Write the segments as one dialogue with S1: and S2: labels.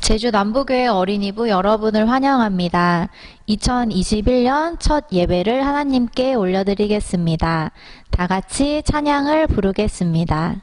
S1: 제주 남부교회 어린이부 여러분을 환영합니다. 2021년 첫 예배를 하나님께 올려드리겠습니다. 다 같이 찬양을 부르겠습니다.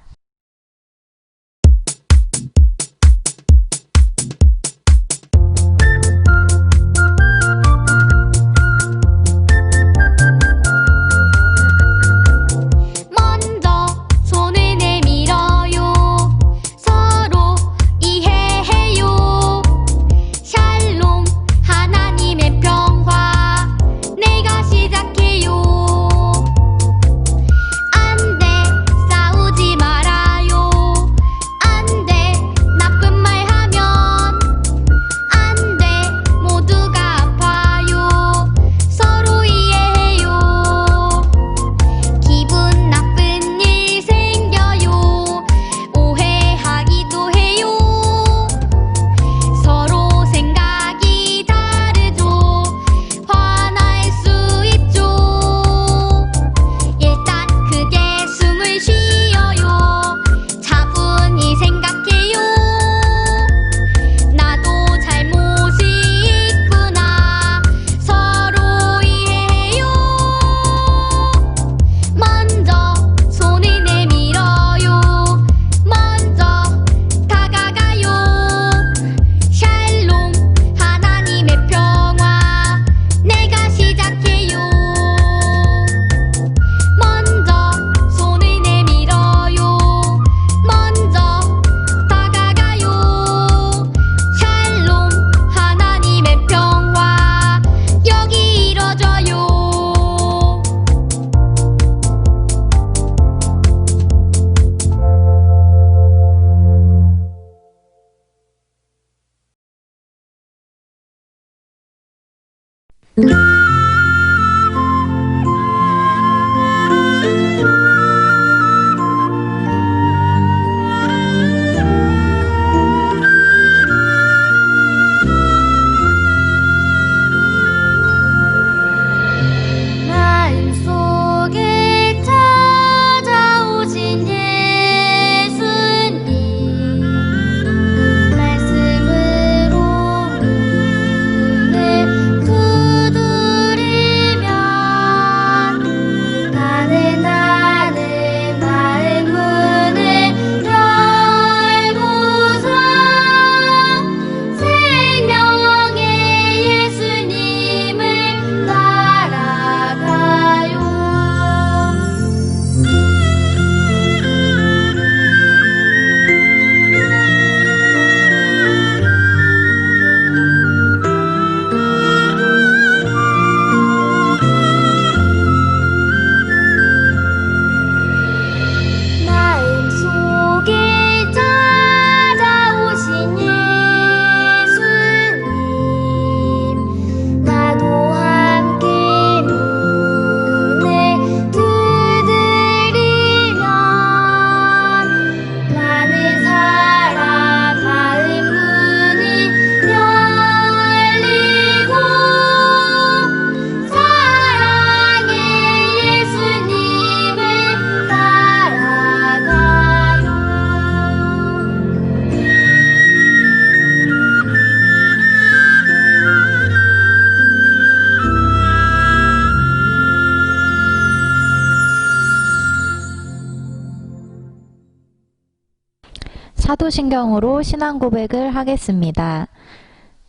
S1: 사도신경으로 신앙 고백을 하겠습니다.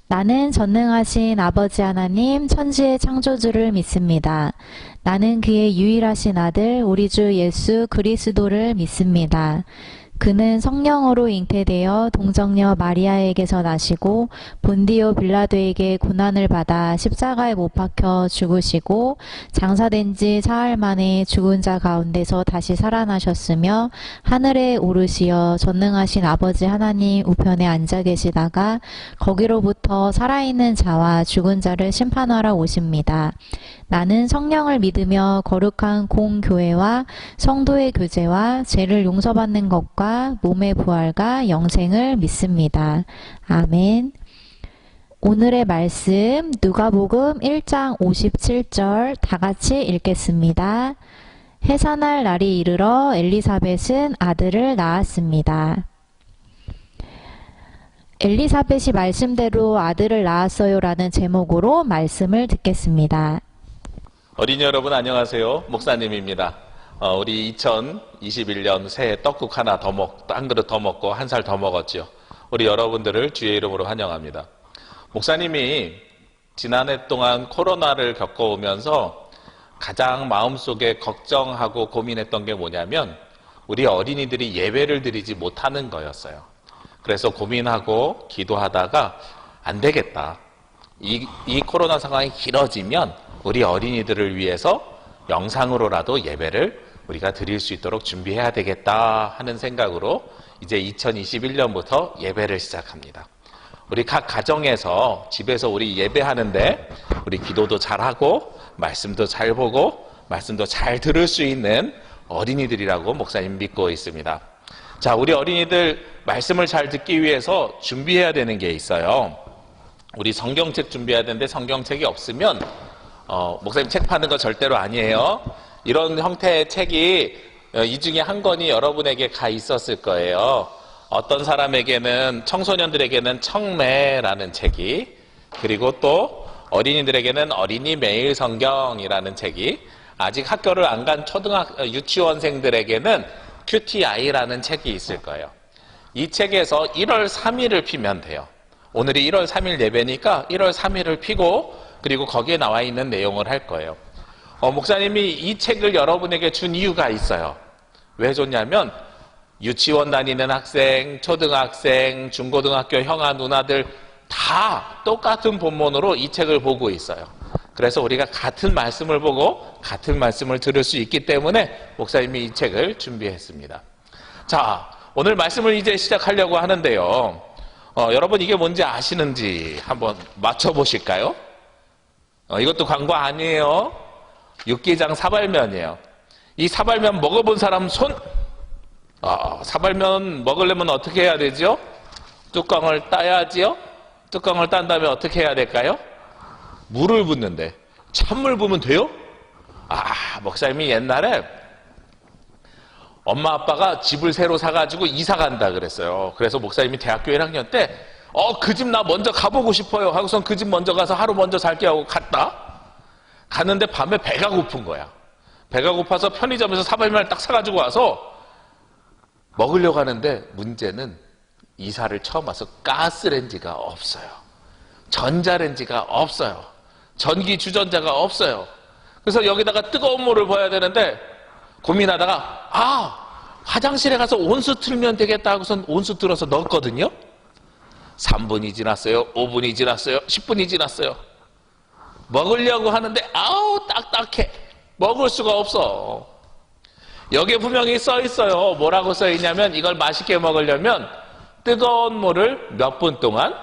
S1: 나는 전능하신 아버지 하나님 천지의 창조주를 믿습니다. 나는 그의 유일하신 아들 우리 주 예수 그리스도를 믿습니다. 그는 성령으로 잉태되어 동정녀 마리아에게서 나시고 본디오 빌라도에게 고난을 받아 십자가에 못 박혀 죽으시고 장사된 지 사흘 만에 죽은 자 가운데서 다시 살아나셨으며 하늘에 오르시어 전능하신 아버지 하나님 우편에 앉아 계시다가 거기로부터 살아있는 자와 죽은 자를 심판하러 오십니다. 나는 성령을 믿으며 거룩한 공교회와 성도의 교제와 죄를 용서받는 것과 몸의 부활과 영생을 믿습니다. 아멘. 오늘의 말씀 누가복음 1장 57절 다 같이 읽겠습니다. 해산할 날이 이르러 엘리사벳은 아들을 낳았습니다. 엘리사벳이 말씀대로 아들을 낳았어요라는 제목으로 말씀을 듣겠습니다.
S2: 어린이 여러분 안녕하세요. 목사님입니다. 우리 2021년 새해 떡국 하나 더 한 그릇 더 먹고 한 살 더 먹었죠. 우리 여러분들을 주의 이름으로 환영합니다. 목사님이 지난해 동안 코로나를 겪어오면서 가장 마음속에 걱정하고 고민했던 게 뭐냐면 우리 어린이들이 예배를 드리지 못하는 거였어요. 그래서 고민하고 기도하다가 안 되겠다. 이 코로나 상황이 길어지면 우리 어린이들을 위해서 영상으로라도 예배를 우리가 드릴 수 있도록 준비해야 되겠다 하는 생각으로 이제 2021년부터 예배를 시작합니다. 우리 각 가정에서 집에서 우리 예배하는데 우리 기도도 잘하고 말씀도 잘 보고 말씀도 잘 들을 수 있는 어린이들이라고 목사님 믿고 있습니다. 자, 우리 어린이들 말씀을 잘 듣기 위해서 준비해야 되는 게 있어요. 우리 성경책 준비해야 되는데 성경책이 없으면 목사님 책 파는 거 절대로 아니에요. 이런 형태의 책이 이 중에 한 권이 여러분에게 가 있었을 거예요. 어떤 사람에게는 청소년들에게는 청매라는 책이, 그리고 또 어린이들에게는 어린이 매일 성경이라는 책이, 아직 학교를 안 간 유치원생들에게는 QTI라는 책이 있을 거예요. 이 책에서 1월 3일을 피면 돼요. 오늘이 1월 3일 예배니까 1월 3일을 피고 그리고 거기에 나와 있는 내용을 할 거예요. 목사님이 이 책을 여러분에게 준 이유가 있어요. 왜 줬냐면 유치원 다니는 학생, 초등학생, 중고등학교 형아 누나들 다 똑같은 본문으로 이 책을 보고 있어요. 그래서 우리가 같은 말씀을 보고 같은 말씀을 들을 수 있기 때문에 목사님이 이 책을 준비했습니다. 자, 오늘 말씀을 이제 시작하려고 하는데요. 여러분 이게 뭔지 아시는지 한번 맞춰보실까요? 이것도 광고 아니에요. 육개장 사발면이에요. 이 사발면 먹어본 사람 손? 사발면 먹으려면 어떻게 해야 되죠? 뚜껑을 따야지요? 뚜껑을 딴 다음에 어떻게 해야 될까요? 물을 붓는데 찬물 부으면 돼요? 목사님이 옛날에 엄마 아빠가 집을 새로 사가지고 이사 간다 그랬어요. 그래서 목사님이 대학교 1학년 때 그 집 나 먼저 가보고 싶어요 하고선 그 집 먼저 가서 하루 먼저 살게 하고 갔는데 밤에 배가 고픈 거야. 배가 고파서 편의점에서 사발면을 딱 사가지고 와서 먹으려고 하는데 문제는 이사를 처음 와서 가스레인지가 없어요. 전자레인지가 없어요. 전기 주전자가 없어요. 그래서 여기다가 뜨거운 물을 부어야 되는데 고민하다가 화장실에 가서 온수 틀면 되겠다 하고선 온수 틀어서 넣었거든요. 3분이 지났어요. 5분이 지났어요. 10분이 지났어요. 먹으려고 하는데 딱딱해. 먹을 수가 없어. 여기에 분명히 써 있어요. 뭐라고 써 있냐면 이걸 맛있게 먹으려면 뜨거운 물을 몇 분 동안?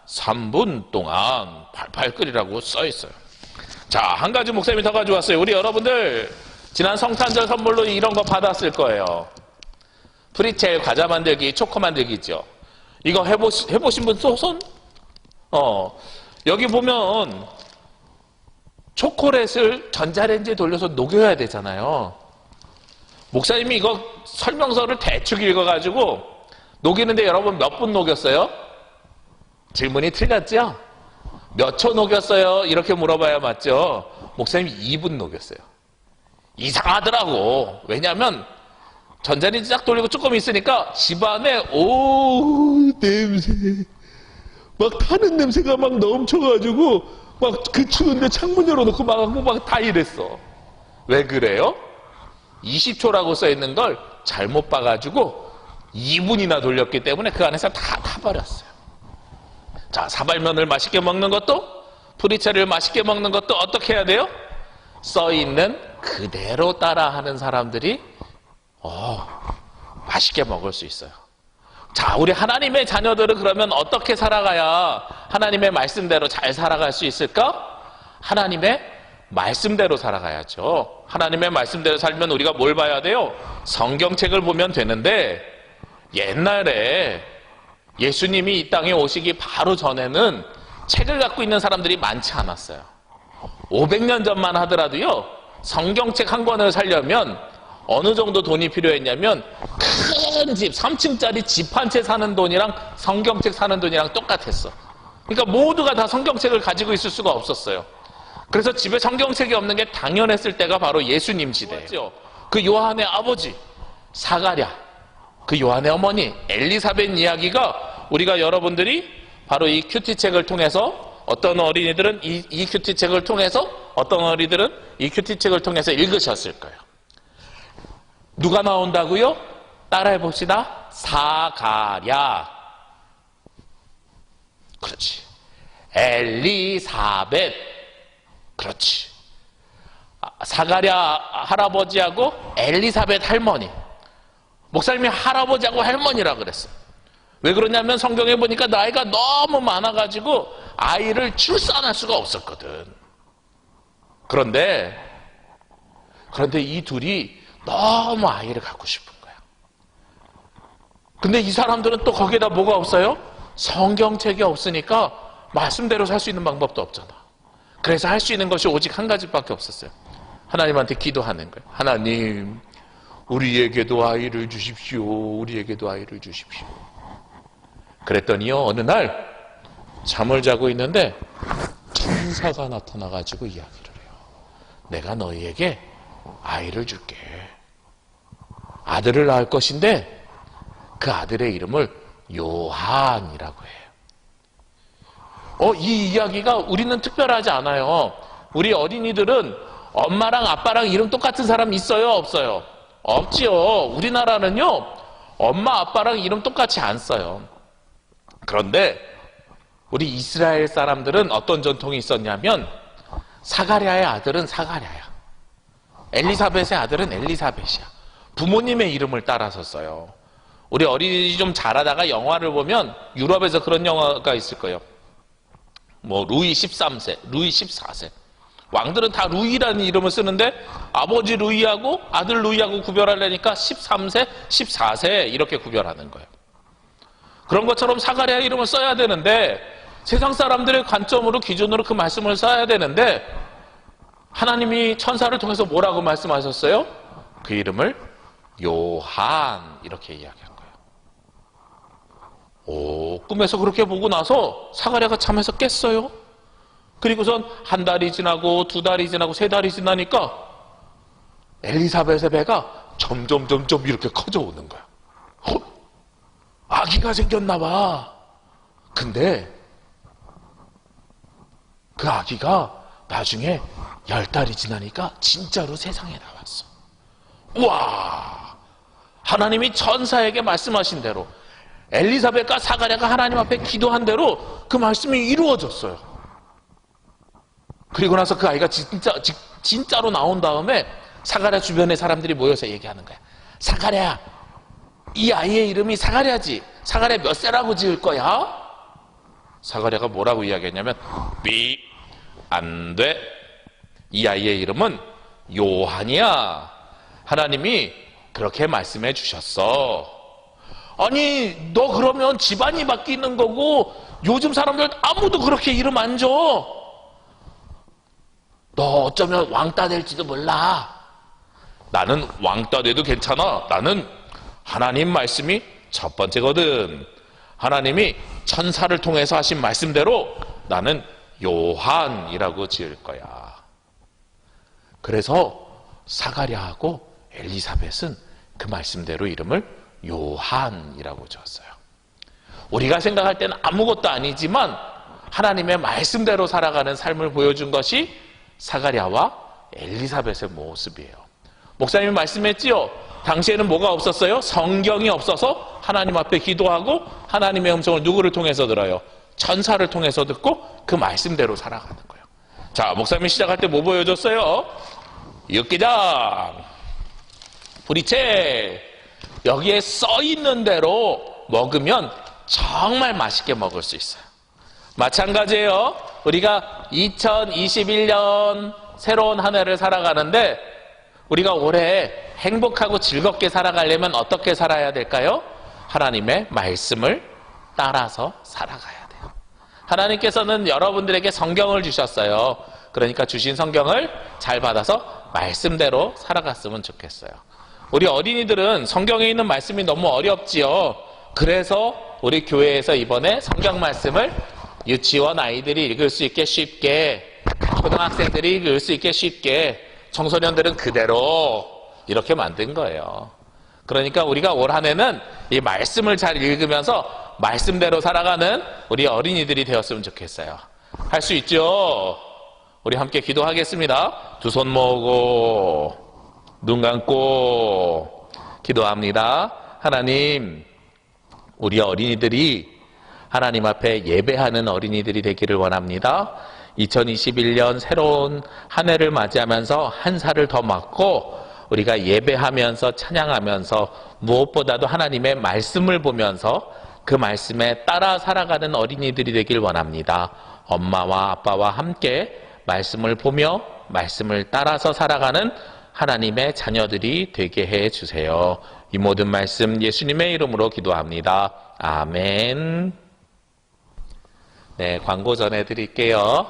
S2: 3분 동안 팔팔 끓이라고 써 있어요. 자, 한 가지 목사님이 더 가져왔어요. 우리 여러분들 지난 성탄절 선물로 이런 거 받았을 거예요. 프리첼 과자 만들기, 초코 만들기 있죠. 이거 해보신 분 손? 여기 보면 초콜릿을 전자레인지에 돌려서 녹여야 되잖아요. 목사님이 이거 설명서를 대충 읽어가지고 녹이는데 여러분 몇 분 녹였어요? 질문이 틀렸죠? 몇 초 녹였어요? 이렇게 물어봐야 맞죠? 목사님이 2분 녹였어요. 이상하더라고. 왜냐하면 전자레인지 딱 돌리고 조금 있으니까 집안에 냄새 막 타는 냄새가 막 넘쳐가지고 막 그 추운데 창문 열어놓고 막 다 이랬어. 왜 그래요? 20초라고 써있는 걸 잘못 봐가지고 2분이나 돌렸기 때문에 그 안에서 다 타버렸어요. 자, 사발면을 맛있게 먹는 것도 프리첼을 맛있게 먹는 것도 어떻게 해야 돼요? 써있는 그대로 따라하는 사람들이 맛있게 먹을 수 있어요. 자, 우리 하나님의 자녀들은 그러면 어떻게 살아가야 하나님의 말씀대로 잘 살아갈 수 있을까? 하나님의 말씀대로 살아가야죠. 하나님의 말씀대로 살면 우리가 뭘 봐야 돼요? 성경책을 보면 되는데 옛날에 예수님이 이 땅에 오시기 바로 전에는 책을 갖고 있는 사람들이 많지 않았어요. 500년 전만 하더라도요, 성경책 한 권을 살려면 어느 정도 돈이 필요했냐면 큰 집, 3층짜리 집 한 채 사는 돈이랑 성경책 사는 돈이랑 똑같았어. 그러니까 모두가 다 성경책을 가지고 있을 수가 없었어요. 그래서 집에 성경책이 없는 게 당연했을 때가 바로 예수님 시대예요. 그 요한의 아버지 사가랴, 그 요한의 어머니 엘리사벳 이야기가 우리가 여러분들이 바로 이 큐티책을 통해서 어떤 어린이들은 이 큐티책을 통해서 어떤 어린이들은 이 큐티책을 통해서 읽으셨을 거예요. 누가 나온다고요? 따라해 봅시다. 사가랴. 그렇지. 엘리사벳. 그렇지. 사가랴 할아버지하고 엘리사벳 할머니. 목사님이 할아버지하고 할머니라 그랬어요. 왜 그러냐면 성경에 보니까 나이가 너무 많아가지고 아이를 출산할 수가 없었거든. 그런데 이 둘이 너무 아이를 갖고 싶은 거야. 근데 이 사람들은 또 거기에다 뭐가 없어요? 성경책이 없으니까 말씀대로 살 수 있는 방법도 없잖아. 그래서 할 수 있는 것이 오직 한 가지밖에 없었어요. 하나님한테 기도하는 거예요. 하나님, 우리에게도 아이를 주십시오. 우리에게도 아이를 주십시오. 그랬더니요, 어느 날 잠을 자고 있는데 천사가 나타나가지고 이야기를 해요. 내가 너희에게 아이를 줄게. 아들을 낳을 것인데 그 아들의 이름을 요한이라고 해요. 이 이야기가 우리는 특별하지 않아요. 우리 어린이들은 엄마랑 아빠랑 이름 똑같은 사람 있어요? 없어요? 없지요. 우리나라는요, 엄마 아빠랑 이름 똑같이 안 써요. 그런데 우리 이스라엘 사람들은 어떤 전통이 있었냐면 사가랴의 아들은 사가랴야. 엘리사벳의 아들은 엘리사벳이야. 부모님의 이름을 따라서 써요. 우리 어린이들이 좀 자라다가 영화를 보면 유럽에서 그런 영화가 있을 거예요. 뭐 루이 13세, 루이 14세. 왕들은 다 루이라는 이름을 쓰는데 아버지 루이하고 아들 루이하고 구별하려니까 13세, 14세 이렇게 구별하는 거예요. 그런 것처럼 사가랴 이름을 써야 되는데 세상 사람들의 관점으로 기준으로 그 말씀을 써야 되는데 하나님이 천사를 통해서 뭐라고 말씀하셨어요? 그 이름을 요한 이렇게 이야기한 거예요. 꿈에서 그렇게 보고 나서 사가랴가 잠에서 깼어요. 그리고선 한 달이 지나고 두 달이 지나고 세 달이 지나니까 엘리사벳의 배가 점점 이렇게 커져 오는 거야. 아기가 생겼나 봐. 근데 그 아기가 나중에 10달이 지나니까 진짜로 세상에 나왔어. 우와! 하나님이 천사에게 말씀하신 대로 엘리사벳과 사가랴가 하나님 앞에 기도한 대로 그 말씀이 이루어졌어요. 그리고 나서 그 아이가 진짜로 나온 다음에 사가랴 주변의 사람들이 모여서 얘기하는 거야. 사가랴, 이 아이의 이름이 사가랴지. 사가랴 몇 세라고 지을 거야? 사가랴가 뭐라고 이야기했냐면 안 돼. 이 아이의 이름은 요한이야. 하나님이 그렇게 말씀해 주셨어. 아니, 너 그러면 집안이 바뀌는 거고 요즘 사람들 아무도 그렇게 이름 안 줘. 너 어쩌면 왕따 될지도 몰라. 나는 왕따 돼도 괜찮아. 나는 하나님 말씀이 첫 번째거든. 하나님이 천사를 통해서 하신 말씀대로 나는 요한이라고 지을 거야. 그래서 사가랴하고 엘리사벳은 그 말씀대로 이름을 요한이라고 지었어요. 우리가 생각할 때는 아무것도 아니지만 하나님의 말씀대로 살아가는 삶을 보여준 것이 사가랴와 엘리사벳의 모습이에요. 목사님이 말씀했지요. 당시에는 뭐가 없었어요? 성경이 없어서 하나님 앞에 기도하고 하나님의 음성을 누구를 통해서 들어요? 천사를 통해서 듣고 그 말씀대로 살아가는 거예요. 자, 목사님이 시작할 때 뭐 보여줬어요? 육개장, 보리채. 여기에 써 있는 대로 먹으면 정말 맛있게 먹을 수 있어요. 마찬가지예요. 우리가 2021년 새로운 한 해를 살아가는데 우리가 올해 행복하고 즐겁게 살아가려면 어떻게 살아야 될까요? 하나님의 말씀을 따라서 살아가야 돼요. 하나님께서는 여러분들에게 성경을 주셨어요. 그러니까 주신 성경을 잘 받아서 말씀대로 살아갔으면 좋겠어요. 우리 어린이들은 성경에 있는 말씀이 너무 어렵지요. 그래서 우리 교회에서 이번에 성경 말씀을 유치원 아이들이 읽을 수 있게 쉽게, 초등학생들이 읽을 수 있게 쉽게, 청소년들은 그대로 이렇게 만든 거예요. 그러니까 우리가 올 한 해는 이 말씀을 잘 읽으면서 말씀대로 살아가는 우리 어린이들이 되었으면 좋겠어요. 할 수 있죠? 우리 함께 기도하겠습니다. 두 손 모으고 눈 감고 기도합니다. 하나님, 우리 어린이들이 하나님 앞에 예배하는 어린이들이 되기를 원합니다. 2021년 새로운 한 해를 맞이하면서 한 살을 더 먹고 우리가 예배하면서 찬양하면서 무엇보다도 하나님의 말씀을 보면서 그 말씀에 따라 살아가는 어린이들이 되길 원합니다. 엄마와 아빠와 함께 말씀을 보며 말씀을 따라서 살아가는 하나님의 자녀들이 되게 해 주세요. 이 모든 말씀 예수님의 이름으로 기도합니다. 아멘. 네, 광고 전해드릴게요.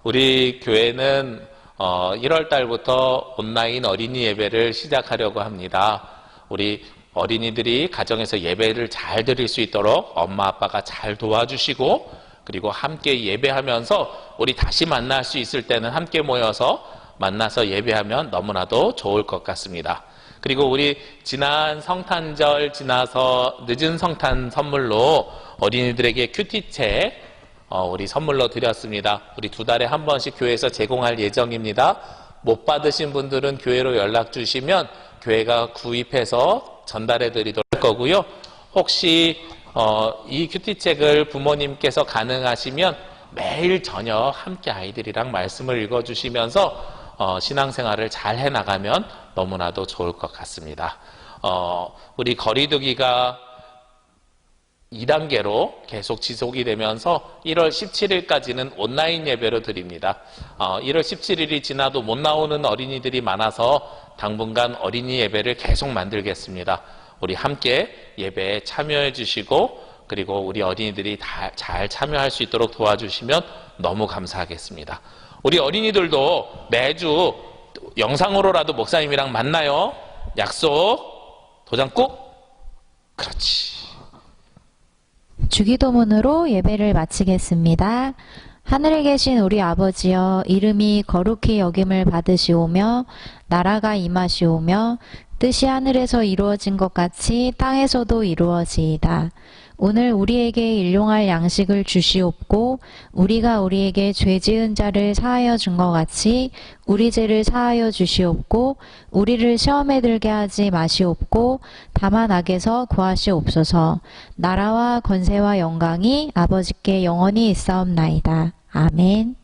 S2: 우리 교회는 1월 달부터 온라인 어린이 예배를 시작하려고 합니다. 우리 어린이들이 가정에서 예배를 잘 드릴 수 있도록 엄마 아빠가 잘 도와주시고, 그리고 함께 예배하면서 우리 다시 만날 수 있을 때는 함께 모여서 만나서 예배하면 너무나도 좋을 것 같습니다. 그리고 우리 지난 성탄절 지나서 늦은 성탄 선물로 어린이들에게 큐티책 우리 선물로 드렸습니다. 우리 2달에 한 번씩 교회에서 제공할 예정입니다. 못 받으신 분들은 교회로 연락 주시면 교회가 구입해서 전달해 드리도록 할 거고요. 혹시 이 큐티책을 부모님께서 가능하시면 매일 저녁 함께 아이들이랑 말씀을 읽어주시면서 신앙생활을 잘 해나가면 너무나도 좋을 것 같습니다. 우리 거리두기가 2단계로 계속 지속이 되면서 1월 17일까지는 온라인 예배로 드립니다. 1월 17일이 지나도 못 나오는 어린이들이 많아서 당분간 어린이 예배를 계속 만들겠습니다. 우리 함께 예배에 참여해 주시고, 그리고 우리 어린이들이 다 잘 참여할 수 있도록 도와주시면 너무 감사하겠습니다. 우리 어린이들도 매주 영상으로라도 목사님이랑 만나요. 약속. 도장 꾹. 그렇지.
S1: 주기도문으로 예배를 마치겠습니다. 하늘에 계신 우리 아버지여, 이름이 거룩히 여김을 받으시오며 나라가 임하시오며 뜻이 하늘에서 이루어진 것 같이 땅에서도 이루어지이다. 오늘 우리에게 일용할 양식을 주시옵고 우리가 우리에게 죄 지은 자를 사하여 준 것 같이 우리 죄를 사하여 주시옵고 우리를 시험에 들게 하지 마시옵고 다만 악에서 구하시옵소서. 나라와 권세와 영광이 아버지께 영원히 있사옵나이다. 아멘.